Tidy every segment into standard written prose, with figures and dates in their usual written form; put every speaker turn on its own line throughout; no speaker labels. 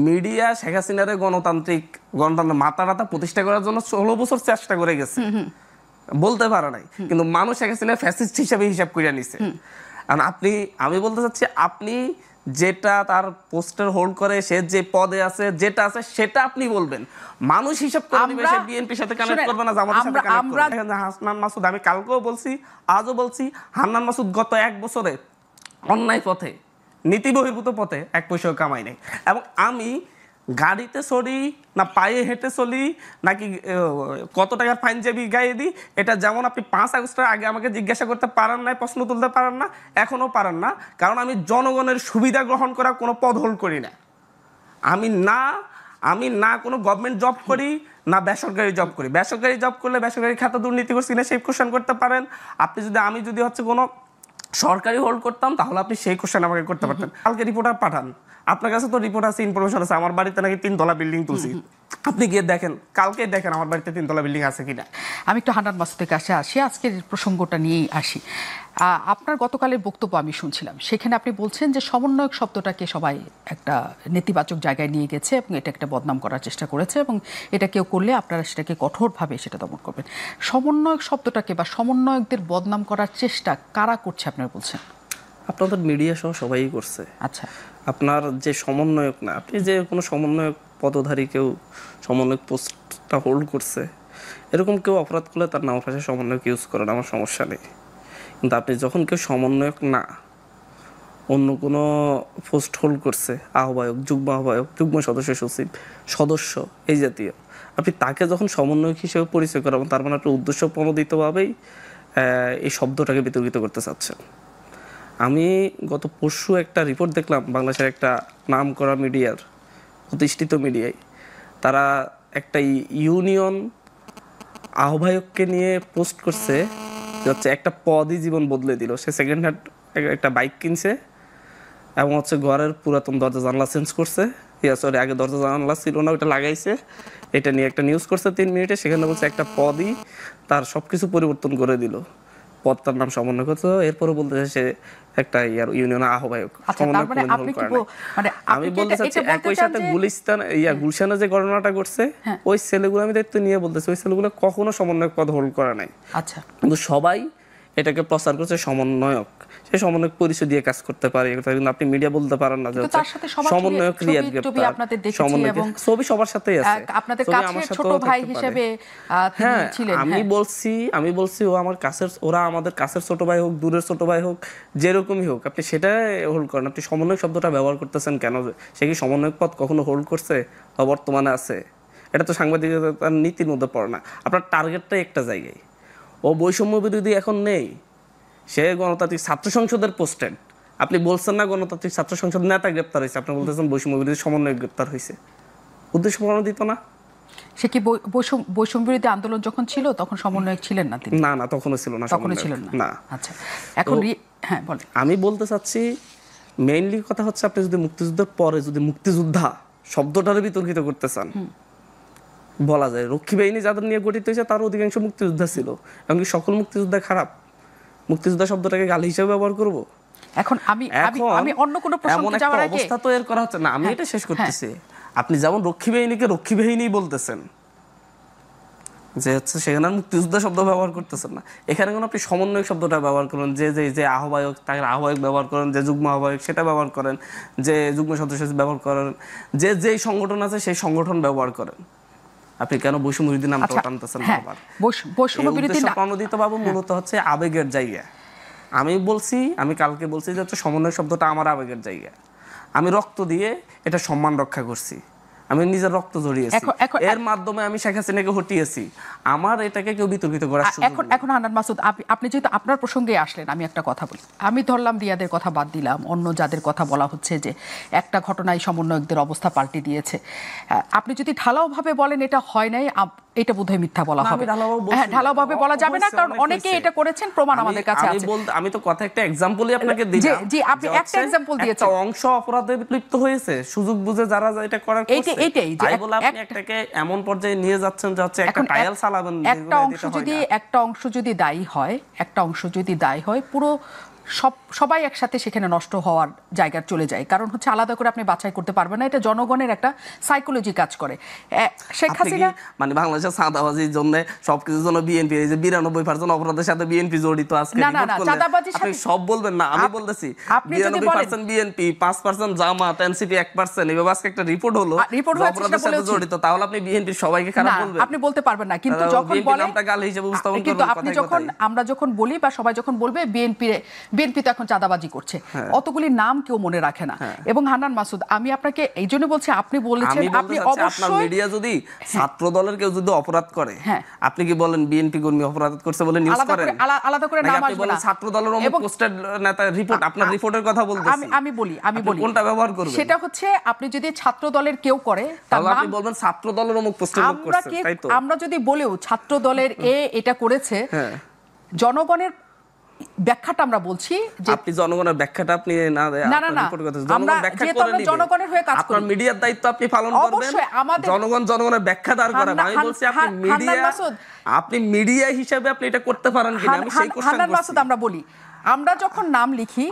Media Sheikh হাসিনার গণতন্ত্র মাথা প্রতিষ্ঠা করার জন্য 16 বছর চেষ্টা করে গেছে, বলতে পারে নাই, কিন্তু মানুষ শেখ হাসিনা ফ্যাসিস্ট হিসাবে হিসাব করে নিছে। কারণ আমি বলতে চাচ্ছি, আপনি যেটা তার পোস্টার হোল্ড করে, সে যে পদে আছে, যেটা আছে সেটা আপনি বলবেন, মানুষ হিসাব করে দিবে। সে বিএনপির সাথে কানেক্ট করবে না, জামাতের সাথে কানেক্ট করবে। হান্নান মাসুদ, আমি কালকেও বলছি, আজও বলছি, হান্নান মাসুদ গত 1 বছরে অন্যায় পথে, নীতি বহির্ভূত পথে 1 পয়সাও কামাই নাই। এবং আমি গাড়িতে চড়ি না পায়ে হেঁটে চলি নাকি কত টাকার পাঞ্জাবি গায়ে দিই, এটা যেমন আপনি 5 আগস্টের আগে আমাকে জিজ্ঞাসা করতে পারেন না, প্রশ্ন তুলতে পারেন না, এখনও পারেন না। কারণ আমি জনগণের সুবিধা গ্রহণ করা কোনো পদ হোল্ড করি না। আমি না কোনো গভর্নমেন্ট জব করি, না বেসরকারি জব করি। বেসরকারি জব করলে বেসরকারি খাতে দুর্নীতি করছি না সেই কোশ্চেন করতে পারেন আপনি। আমি যদি কোনো সরকারি হোল্ড করতাম, তাহলে আপনি সেই কোশ্চেন আমাকে করতে পারতেন। কালকে রিপোর্টার পাঠান, আপনার কাছে তো রিপোর্ট আছে, ইনফরমেশন আছে, আমার বাড়িতে নাকি 3 তলা বিল্ডিং তুলছি। আপনি গিয়ে দেখেন, কালকে দেখেন আমার বাড়িতে 3 তলা বিল্ডিং আছে কিনা।
আমি একটু হান্নান মাসুদের কাছে আসি, আজকের প্রসঙ্গটা নিয়েই আসি। আপনার গতকালের বক্তব্য আমি শুনছিলাম, সেখানে আপনি বলছেন যে সমন্বয়ক শব্দটাকে সবাই একটা নেতিবাচক জায়গায় নিয়ে গেছে এবং এটা একটা বদনাম করার চেষ্টা করেছে, এবং এটা কেউ করলে আপনারা সেটাকে কঠোরভাবে সেটা দমন করবেন। সমন্বয়ক শব্দটাকে বা সমন্বয়কদের বদনাম করার চেষ্টা কারা করছে আপনারা বলছেন?
আপনাদের মিডিয়া সহ সবাই করছে।
আচ্ছা,
আপনার যে সমন্বয়ক না, আপনি যে কোনো সমন্বয়ক পদধারী কেউ সমন্বয়ক পোস্টটা হোল্ড করছে, এরকম কেউ অপরাধ করলে তার নাম ভাষায় সমন্বয়ক ইউজ করেন, আমার সমস্যা নেই। কিন্তু আপনি যখন কেউ সমন্বয়ক না, অন্য কোনো পোস্ট হোল্ড করছে, আহ্বায়ক, যুগ্ম আহ্বায়ক, যুগ্ম সদস্য, সচিব, সদস্য, এই জাতীয়, আপনি তাকে যখন সমন্বয়ক হিসেবে পরিচয় করাবেন, তার মানে আপনি উদ্দেশ্য প্রণোদিতভাবেই এই শব্দটাকে বিতর্কিত করতে চাচ্ছেন। আমি গত পরশু একটা রিপোর্ট দেখলাম, বাংলাদেশের একটা নাম করা মিডিয়ার, প্রতিষ্ঠিত মিডিয়ায়, তারা একটা ইউনিয়ন আহ্বায়ককে নিয়ে পোস্ট করছে, হচ্ছে একটা পদই জীবন বদলে দিল। সে সেকেন্ড হ্যান্ড একটা বাইক কিনছে এবং ঘরের পুরাতন দরজা জানলা চেঞ্জ করছে। সরি, আগে দরজা জানলা ছিল না, ওইটা লাগাইছে। এটা নিয়ে একটা নিউজ করছে 3 মিনিটে, সেখানে বলছে একটা পদই তার সবকিছু পরিবর্তন করে দিল। পদটার নাম সমন্বয় করছে, এরপরে বলতেছে সে একটা ইউনিয়ন আহ্বায়ক। আমি বলতে চাচ্ছি, একই সাথে গুলশানে যে ঘটনাটা ঘটছে, ওই ছেলেগুলো আমি দায়িত্ব নিয়ে বলতেছি, ওই ছেলেগুলো কখনো সমন্বয়ক পদ হোল্ড করা নাই।
আচ্ছা,
কিন্তু সবাই এটাকে প্রচার করছে সমন্বয়ক, সে সমন্বয়ক পরিচয় দিয়ে কাজ করতে পারে। কিন্তু আপনি মিডিয়া বলতে পারেন না যে সমন্বয়ক ক্রিয়েট করতে, ছবি সবার সাথেই আছে,
আপনাদের কাছের ছোট ভাই হিসেবে তিনি ছিলেন।
আমি বলছি ও আমার কাছের, ওরা আমাদের কাছের ছোট ভাই হোক, দূরের ছোট ভাই হোক, যেরকমই হোক, আপনি সেটা হোল্ড করেন। আপনি সমন্বয়ক শব্দটা ব্যবহার করতেছেন কেন? সে কি সমন্বয়ক পদ কখনো হোল্ড করছে বা বর্তমানে আছে? এটা তো সাংবাদিকতার নীতির মধ্যে পড়ে না। আপনার টার্গেটটাই একটা জায়গায়। ও বৈষম্য বিরোধী এখন নেই, সে গণতান্ত্রিক ছাত্র সংসদের পোস্টেড। আপনি বলছেন না গণতান্ত্রিক ছাত্র সংসদ নেতা গ্রেপ্তার হয়েছে, আপনি বলতেছেন বৈষম্য বিরোধী সমন্বয় গ্রেপ্তার হয়েছে। উদ্দেশ্য প্রণোদিত না?
সে কি বৈষম্য বিরোধী আন্দোলন যখন ছিল তখন সমন্বয়ক ছিলেন না তিনি?
না, তখনও ছিল না,
তখনও ছিলেন না। আচ্ছা, এখন হ্যাঁ বলেন।
আমি বলতে চাচ্ছি, মেইনলি কথা হচ্ছে, আপনি যদি মুক্তিযুদ্ধের পরে যদি মুক্তিযোদ্ধা শব্দটারে বিতর্কিত করতে চান, বলা যায় রক্ষী বাহিনী যাদের নিয়ে গঠিত হয়েছে তার অধিকাংশ মুক্তিযোদ্ধা ছিল। এমনকি সকল মুক্তিযোদ্ধা খারাপ? মুক্তিযোদ্ধা শব্দটাকে গালি হিসেবে ব্যবহার করব?
এখন আমি অন্য কোনো প্রসঙ্গে যাওয়ার আগে
অবস্থা তো এর করা হচ্ছে না। আমি এটা শেষ করতেছি। আপনি যেমন রক্ষী বাহিনীকে রক্ষী বাহিনী বলতেছেন, যে সেখানে মুক্তিযোদ্ধা শব্দ ব্যবহার করতেছেন না। এখানে কোনো আপনি সমন্বয়ক শব্দটা ব্যবহার করেন, যে আহ্বায়ক তাকে আহ্বায়ক ব্যবহার করেন, যে যুগ্ম আহ্বায়ক সেটা ব্যবহার করেন, যে যুগ্ম সদস্য ব্যবহার করেন, যেই সংগঠন আছে সেই সংগঠন ব্যবহার করেন। আপনি কেন বৈষম্য বিরোধী নামটা টানতেছেন বারবার?
বৈষম্য বিরোধী
প্রণোদিত বাবু মূলত হচ্ছে আবেগের জায়গা। আমি কালকে বলছি যে সমন্বয় শব্দটা আমার আবেগের জায়গা। আমি রক্ত দিয়ে এটা সম্মান রক্ষা করছি, আমি নিজের রক্ত জড়িয়েছি, এর মাধ্যমে আমি শেখ হাসিনাকে হটিয়েছি। আমার এটাকে কেউ বিতর্কিত করার সুযোগ নেই।
এখন হান্নান মাসুদ, আপনি যেহেতু আপনার প্রসঙ্গে আসলেন, আমি একটা কথা বলি। আমি ধরলাম রিয়াদের কথা বাদ দিলাম, অন্য যাদের কথা বলা হচ্ছে যে একটা ঘটনায় সমন্বয়কদের অবস্থা পাল্টে দিয়েছে, আপনি যদি ঢালাওভাবে বলেন এটা হয় নাই, এটা বোধহয় মিথ্যা বলা হবে। হ্যাঁ, ঢালাওভাবে বলা যাবে না, কারণ অনেকে এটা করেছেন, প্রমাণ আমাদের কাছে আছে।
আমি তো কথা একটা এক্সাম্পলই আপনাকে দিলাম।
জি, আপনি একটা এক্সাম্পল দিয়েছেন।
একটা অংশ অপরাধে লিপ্ত হয়েছে, সুযোগ বুঝে যারা এটা করার করছে, তাই বলে আপনি একটাকে এমন পর্যায়ে নিয়ে যাচ্ছেন যে হচ্ছে একটা ট্রায়াল চালাবেন।
একটা অংশ যদি দায়ী হয়, পুরো সবাই একসাথে সেখানে নষ্ট হওয়ার জায়গা চলে যায়, কারণ হচ্ছে আলাদা করে আপনি বাছাই করতে পারবেন না, এটা জনগণের একটা সাইকোলজি কাজ করে। শেখ হাসিনা
মানে বাংলাদেশের সাদাবাজির জন্য সবকিছুর জন্য বিএনপি, এই যে 92% অপরাধের সাথে বিএনপি জড়িত, আজকে
না না না, চাঁদাবাজির
আপনি
সাথে
সব বলবেন না, আমি বলতেছি 92% বিএনপি, 5% জামাত, এনসিপি 1%, এভাবে আজকে একটা রিপোর্ট হলো অপরাধের সাথে জড়িত, তাহলে আপনি বিএনপি সবাইকে খারাপ বলবেন?
আপনি বলতে পারবেন না, কিন্তু যখন বলেন
নামটা গালি হিসেবে উপস্থাপন করবেন,
কিন্তু আপনি যখন আমরা যখন বলি বা সবাই যখন বলবে বিএনপি তো এখন চাঁদাবাজি করছে, অতগুলি নাম কেউ মনে রাখে না। এবং হান্নান মাসুদ, আমি আপনাকে এই জন্য বলছি, আপনি বলেছেন আপনি
আপনার মিডিয়া যদি ছাত্র দলের কেউ যদি অপরাধ করে, আপনি কি বলেন বিএনপি কর্মী অপরাধ করছে বলে নিউজ করেন?
আলাদা করে নাম আসবে না।
ছাত্র দলের অমুক পোস্টেড নেতা রিপোর্ট, আপনার রিপোর্টের কথা বলতেছি।
আমি বলি
কোনটা ব্যবহার করবেন?
সেটা হচ্ছে আপনি যদি ছাত্র দলের কেউ করে,
তাহলে আপনি বলবেন ছাত্র দলের অমুক পোস্টেড লোক করছে, তাই তো?
আমরা যদি বলেও ছাত্র দলের এটা করেছে, জনগণের ব্যাখ্যাটা আমরা বলছি যে
আপনি জনগণের ব্যাখ্যাটা আপনি না
জনগণের হয়ে কাজ করি,
আপনার মিডিয়ার দায়িত্ব আপনি পালন করবেন, জনগণের ব্যাখ্যা দাঁড় করাবেন। আমি বলছি আপনি মিডিয়া হিসেবে আপনি এটা করতে পারেন কিনা, আমি সেই কোশ্চেন করছি।
মাসুদ, আমরা বলি আমরা যখন নাম লিখি,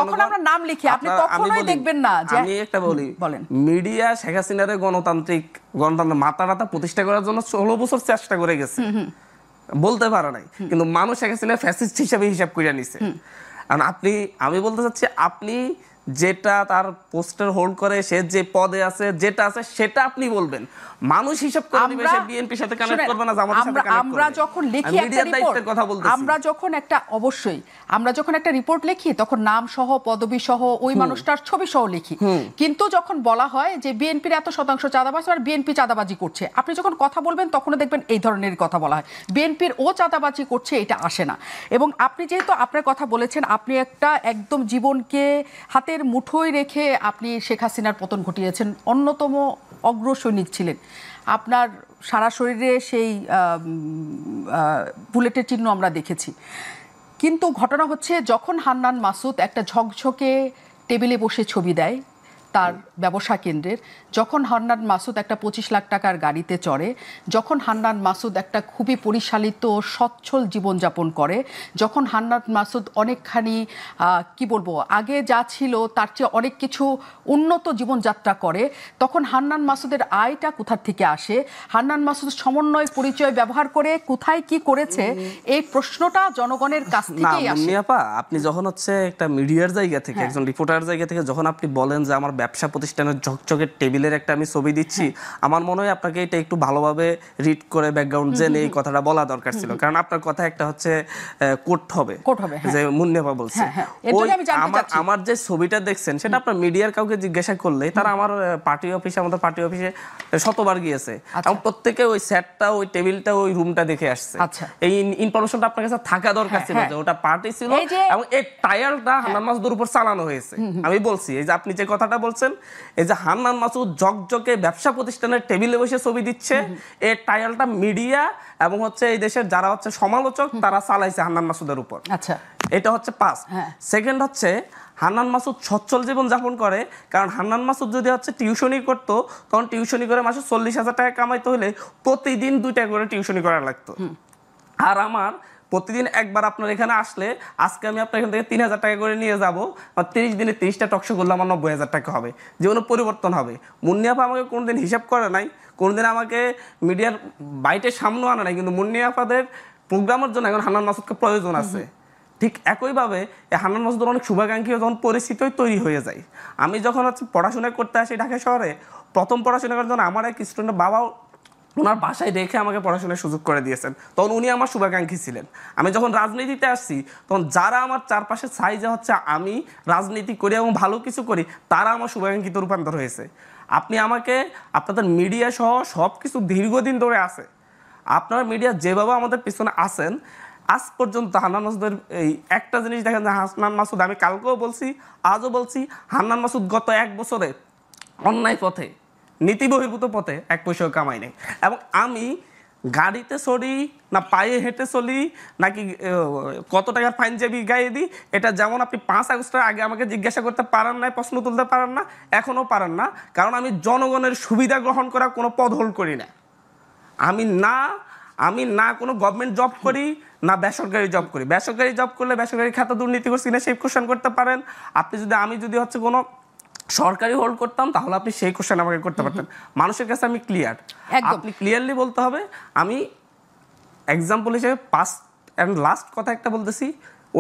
তখন আমরা নাম লিখি, আপনি কখনোই দেখবেন না যে
আমি একটা বলি, মিডিয়া শেখ হাসিনার গণতান্ত্রিক মাথা প্রতিষ্ঠা করার জন্য 16 বছর চেষ্টা করে গেছে, বলতে পারে নাই, কিন্তু মানুষ শেখ হাসিনা ফ্যাসিস্ট হিসাবে হিসাব করে নিছে। কারণ আমি বলতে চাচ্ছি, আপনি যেটা তার পোস্টার হোল্ড করে, সে যে পদে আছে, যেটা আছে সেটা আপনি বলবেন, মানুষ হিসাব করে দিবে, সে বিএনপির সাথে কানেক্ট করবে না, জামাতের সাথে কানেক্ট করবে।
আমরা যখন লিখি একটা রিপোর্ট, আমরা যখন একটা রিপোর্ট লিখি, তখন নাম সহ, পদবি সহ, ওই মানুষটার ছবি সহ লিখি। কিন্তু যখন বলা হয় যে বিএনপির এত শতাংশ চাঁদাবাজি আর বিএনপি চাঁদাবাজি করছে, আপনি যখন কথা বলবেন তখনও দেখবেন এই ধরনের কথা বলা হয়, বিএনপির ও চাঁদাবাজি করছে, এটা আসে না। এবং আপনি যেহেতু আপনার কথা বলেছেন, আপনি একটা একদম জীবনকে হাতে মুঠোয় রেখে আপনি শেখ হাসিনার পতন ঘটিয়েছেন, অন্যতম অগ্রসৈনিক ছিলেন, আপনার সারা শরীরে সেই বুলেটের চিহ্ন আমরা দেখেছি। কিন্তু ঘটনা হচ্ছে, যখন হান্নান মাসুদ একটা ঝকঝকে টেবিলে বসে ছবি দেয় তার ব্যবসা কেন্দ্রের, যখন হান্নান মাসুদ একটা 25 লাখ টাকার গাড়িতে চড়ে, যখন হান্নান মাসুদ একটা খুবই পরিচালিত সচ্ছল জীবনযাপন করে, যখন হান্নান মাসুদ অনেকখানি কি বলবো, আগে যা ছিল তার চেয়ে অনেক কিছু উন্নত জীবনযাত্রা করে, তখন হান্নান মাসুদের আয়টা কোথা থেকে আসে, হান্নান মাসুদ সমন্বয় পরিচয় ব্যবহার করে কোথায় কি করেছে, এই প্রশ্নটা জনগণের কাছ থেকেই আসে।
আপনি যখন হচ্ছে একটা মিডিয়ার জায়গা থেকে, একজন রিপোর্টার জায়গা থেকে যখন আপনি বলেন যে আমার ব্যবসা প্রতিষ্ঠানের ঝকঝকে টেবিলের একটা আমি ছবি দিচ্ছি, আমার মনে হয় আপনাকে এটা একটু ভালোভাবে রিড করে ব্যাকগ্রাউন্ড জেনে এই কথাটা বলা দরকার ছিল। কারণ আপনার কথা একটা হচ্ছে কোট হবে যে মুন্নেপা বলছে, আমার যে ছবিটা দেখছেন সেটা আপনার মিডিয়ার কাউকে জিজ্ঞাসা করলে তারা আমার আমাদের পার্টি অফিসে শতবার গিয়েছে, এবং প্রত্যেকে ওই সেটটা, ওই টেবিলটা, ওই রুমটা দেখে আসছে। এই ইনফরমেশনটা আপনার কাছে থাকা দরকার ছিল যে ওটা পার্টি ছিল, এবং এই টায়ারটা হান্নান মাসুদের উপর চালানো হয়েছে। আমি বলছি, এই যে আপনি যে কথাটা বলছেন, এই যে হান্নান মাসুদ ঝকঝকে ব্যবসা প্রতিষ্ঠানের টেবিলে বসে ছবি দিচ্ছে, এই টায়ালটা মিডিয়া এবং হচ্ছে এই দেশের যারা হচ্ছে সমালোচক তারা চালাইছে হান্নান মাসুদের উপর।
আচ্ছা,
এটা হচ্ছে পাস। সেকেন্ড হচ্ছে, হান্নান মাসুদ সচ্ছল জীবন যাপন করে, কারণ হান্নান মাসুদ যদি হচ্ছে টিউশনি করতো, তখন টিউশনি করে মাসে 40,000 টাকা কামাইতে হলে প্রতিদিন 2 টাকা করে টিউশনি করা লাগতো। আর আমার প্রতিদিন একবার আপনার এখানে আসলে, আজকে আমি আপনার এখান থেকে 3,000 টাকা করে নিয়ে যাবো, 30 দিনে 30টা টকশো করলে আমার 90,000 টাকা হবে, জীবনে পরিবর্তন হবে। মুন্নিয়াপা আমাকে কোনোদিন হিসাব করে নাই, কোনোদিন আমাকে মিডিয়ার বাইটের সামনেও আনা নাই, কিন্তু মুন্নিয়াপাদের প্রোগ্রামের জন্য এখন হান্নান মাসুদকে প্রয়োজন আছে। ঠিক একইভাবে হান্নান মাসুদের অনেক শুভাকাঙ্ক্ষী যখন পরিস্থিতি তৈরি হয়ে যায়। আমি যখন হচ্ছে পড়াশোনা করতে আসি ঢাকা শহরে, প্রথম পড়াশোনা করার জন্য আমার এক স্টুডেন্টের বাবাও ওনার বাসায় রেখে আমাকে পড়াশোনার সুযোগ করে দিয়েছেন, তখন উনি আমার শুভাকাঙ্ক্ষী ছিলেন। আমি যখন রাজনীতিতে আসছি, তখন যারা আমার চারপাশে চাই যে হচ্ছে আমি রাজনীতি করি এবং ভালো কিছু করি, তারা আমার শুভাকাঙ্ক্ষিতে রূপান্তর হয়েছে। আপনি আমাকে আপনাদের মিডিয়া সহ সব কিছু দীর্ঘদিন ধরে আছে, আপনারা মিডিয়া যেভাবে আমাদের পিছনে আছেন, আজ পর্যন্ত হান্নান মাসুদের এই একটা জিনিস দেখেন যে হান্নান মাসুদ, আমি কালকেও বলছি, আজও বলছি, হান্নান মাসুদ গত 1 বছরে অন্যায় পথে, নীতি বহির্ভূত পথে 1 পয়সাও কামাই নেই। এবং আমি গাড়িতে চড়ি না পায়ে হেঁটে চলি নাকি কত টাকার পাঞ্জাবি গায়ে দিই, এটা যেমন আপনি 5 আগস্টের আগে আমাকে জিজ্ঞাসা করতে পারেন না, প্রশ্ন তুলতে পারেন না, এখনও পারেন না, কারণ আমি জনগণের সুবিধা গ্রহণ করা কোনো পদ হোল্ড করি না। আমি না আমি না কোনো গভর্নমেন্ট জব করি না বেসরকারি জব করি। বেসরকারি জব করলে বেসরকারি খাতে দুর্নীতি করছি না সেই কোশ্চেন করতে পারেন আপনি। আমি যদি হচ্ছে কোনো সরকারি হোল্ড করতাম তাহলে আপনি সেই কোশ্চেন আমাকে করতে পারতেন। মানুষের কাছে আমি ক্লিয়ার, আপনি ক্লিয়ারলি বলতে হবে। আমি এক্সাম্পল হিসেবে ফার্স্ট অ্যান্ড লাস্ট কথা একটা বলতেছি,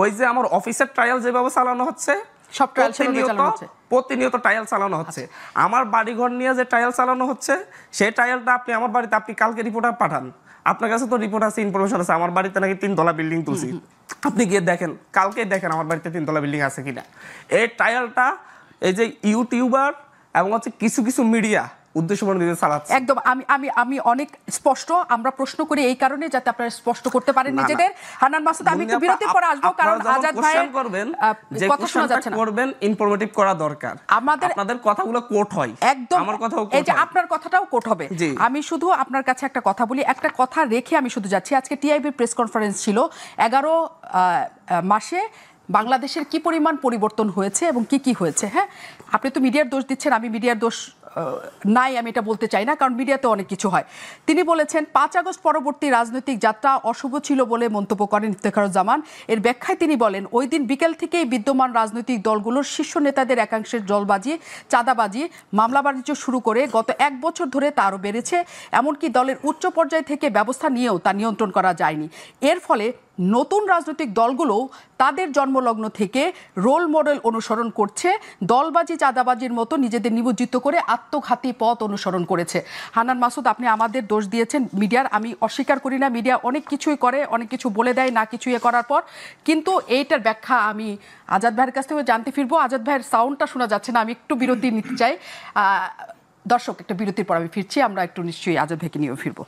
ওই যে আমার অফিসের ট্রায়াল যেভাবে চালানো হচ্ছে
সব
প্রতিনিয়ত ট্রায়াল চালানো হচ্ছে। আমার বাড়িঘর নিয়ে যে ট্রায়াল চালানো হচ্ছে সেই ট্রায়ালটা আপনি আমার বাড়িতে আপনি কালকে রিপোর্টার পাঠান, আপনার কাছে তো রিপোর্ট আছে, ইনফরমেশন আছে, আমার বাড়িতে নাকি 3 তলা বিল্ডিং তুলছি, আপনি গিয়ে দেখেন, কালকে দেখেন আমার বাড়িতে 3 তলা বিল্ডিং আছে কিনা। এই ট্রায়ালটা এই যে ইউটিউবার এবং হচ্ছে কিছু কিছু মিডিয়া উদ্দেশ্যমণ্ডিত চালাচ্ছে।
একদম আমি অনেক স্পষ্ট, আমরা প্রশ্ন করি এই কারণে যাতে আপনারা স্পষ্ট করতে পারেন নিজেদের। হান্নান মাসুদ, আমি একটু বিরতির পর আসবো, কারণ আজাদ ভাই
করবেন যে
কথা শোনা যাচ্ছে না,
করবেন ইনফরমেটিভ করা দরকার, আপনাদের কথাগুলো কোট হয়।
একদম
আমার কথাও
এই যে আপনার কথাটাও কোট হবে। আমি শুধু আপনার কাছে একটা কথা বলি, একটা কথা রেখে আমি শুধু যাচ্ছি। আজকে টিআইবির প্রেস কনফারেন্স ছিল, 11 মাসে বাংলাদেশের কি পরিমাণ পরিবর্তন হয়েছে এবং কি কি হয়েছে। হ্যাঁ, আপনি তো মিডিয়ার দোষ দিচ্ছেন, আমি মিডিয়ার দোষ নাই আমি এটা বলতে চাই না, কারণ মিডিয়াতে অনেক কিছু হয়। তিনি বলেছেন 5 আগস্ট পরবর্তী রাজনৈতিক যাত্রা অশুভ ছিল বলে মন্তব্য করেন ইফতেখারুজ্জামান। এর ব্যাখ্যায় তিনি বলেন, ওই দিন বিকেল থেকেই বিদ্যমান রাজনৈতিক দলগুলোর শীর্ষ নেতাদের একাংশের জলবাজি, চাঁদাবাজি, মামলা বাণিজ্য শুরু করে গত 1 বছর ধরে তা আরও বেড়েছে। এমনকি দলের উচ্চ পর্যায় থেকে ব্যবস্থা নিয়েও তা নিয়ন্ত্রণ করা যায়নি। এর ফলে নতুন রাজনৈতিক দলগুলো তাদের জন্মলগ্ন থেকে রোল মডেল অনুসরণ করছে, দলবাজি চাঁদাবাজির মতো নিজেদের নিমজ্জিত করে আত্মঘাতী পথ অনুসরণ করেছে। হান্নান মাসুদ, আপনি আমাদের দোষ দিয়েছেন মিডিয়ার, আমি অস্বীকার করি না, মিডিয়া অনেক কিছুই করে, অনেক কিছু বলে দেয় না কিছু করার পর, কিন্তু এইটার ব্যাখ্যা আমি আজাদ ভাইয়ের কাছ থেকে জানতে ফিরবো। আজাদ ভাইয়ের সাউন্ডটা শোনা যাচ্ছে না, আমি একটু বিরতি নিতে চাই। দর্শক, একটা বিরতির পর আমি ফিরছি, আমরা একটু নিশ্চয়ই আজাদ ভাইকে নিয়েও ফিরবো।